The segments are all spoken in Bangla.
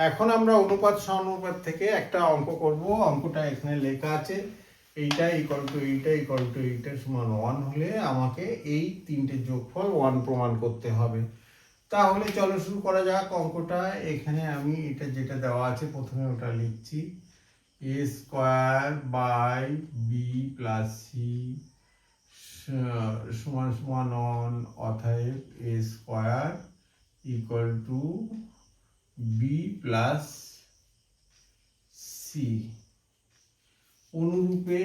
এখন আমরা অনুপাত সহানুপাত থেকে একটা অঙ্ক করব। অঙ্কটা এখানে লেখা আছে, এইটা ইকুয়াল টু এইটা ইকুয়াল টু এইটা সমান 1 হলে আমাকে এই তিনটে যোগফল 1 প্রমাণ করতে হবে। তাহলে চলো শুরু করা যাক অঙ্কটা। এখানে আমি এটা যেটা দেওয়া আছে প্রথমে ওটা লিখছি, a square by B plus c সমান সমান 1, অতএব a square equal to b plus c. অনুরূপে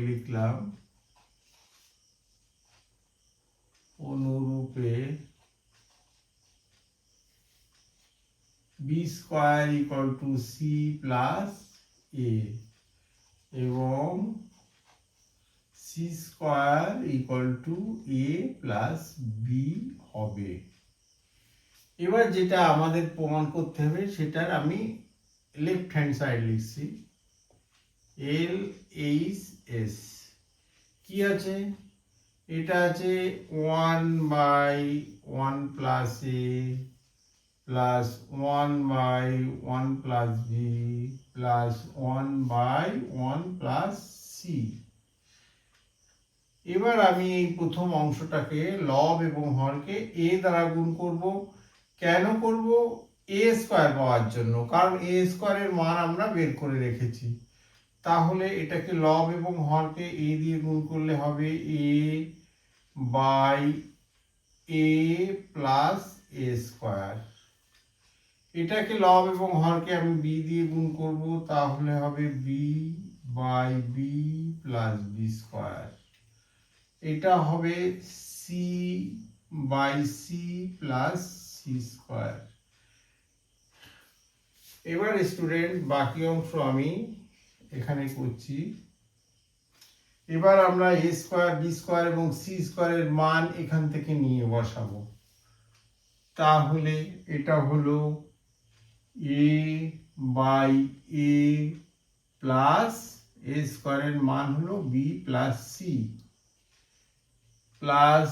লিখলাম, অনুরূপে b square equal to c plus a এবং c square equal to a plus b হবে। এবার যেটা আমাদের প্রমাণ করতে হবে সেটার আমি লেফট হ্যান্ড সাইড লিখছি, এল এইচ এস। কি আছে? এটা আছে 1/1 প্লাস এ plus 1/1 plus b plus 1/1 plus c. এবার আমি এই প্রথম অংশটাকে লব এবং হরকে এ দ্বারা গুণ করব। কেন করব? এ স্কোয়ার পাওয়ার জন্য, কারণ এ স্কোয়ারের মান আমরা বের করে রেখেছি। তাহলে এটাকে লব এবং হরকে এ দিয়ে গুণ করলে হবে a by a plus a square. এটাকে লব এবং হরকে আমি বি দিয়ে গুণ করব, তাহলে হবে B by B plus B square. এটা হবে C by C plus C square. এবার স্টুডেন্ট বাকি অংশ আমি এখানে করছি। এবার আমরা এ স্কোয়ার, বি স্কোয়ার এবং সি স্কোয়ারের মান এখান থেকে নিয়ে বসাবো। তাহলে এটা হলো এ বাই এ প্লাস এ স্কোয়ারের মান হলো B plus C plus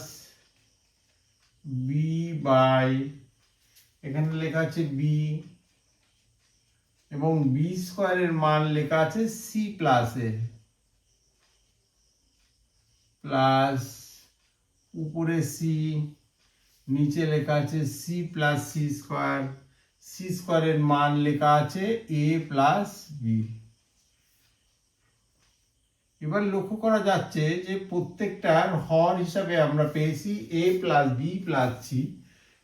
B by, এখানে লেখা আছে বি এবং বি স্কোয়ারের মান লেখা আছে সি প্লাস এ প্লাস উপরে সি, নিচে লেখা আছে C plus C square. C স্কোয়ারের মান লেখা আছে এ প্লাস বি। এবার লক্ষ্য করা যাচ্ছে যে প্রত্যেকটার হর হিসাবে আমরা পেয়েছি এ প্লাস বি প্লাস সি।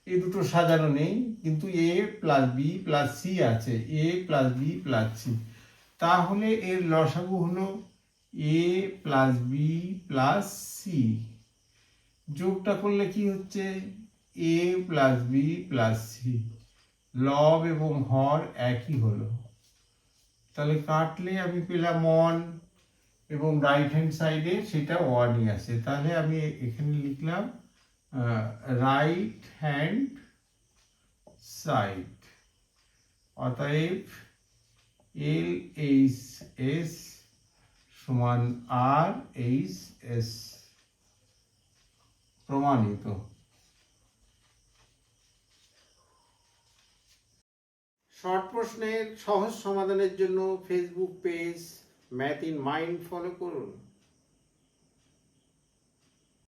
এই দুটো সাজানো নেই, কিন্তু এ প্লাস বি প্লাস সি আছে, এ প্লাস বি প্লাস সি। তাহলে এর লসাগু হলো এ প্লাস বি প্লাস সি। যোগটা করলে কি হচ্ছে? এ প্লাস বি প্লাস সি। লব এবং হর একই হলো। তাহলে কাটলে আমি পেলাম 1 এবং রাইট হ্যান্ড সাইডে সেটা 1ই আছে। তাহলে আমি এখানে লিখলাম রাইট হ্যান্ড সাইড। অতএব এল এইচ এস সমান আর এইচ এস। প্রমাণিত। শর্ট প্রশ্নের সহজ সমাধানের জন্য Facebook page math in mind follow করুন।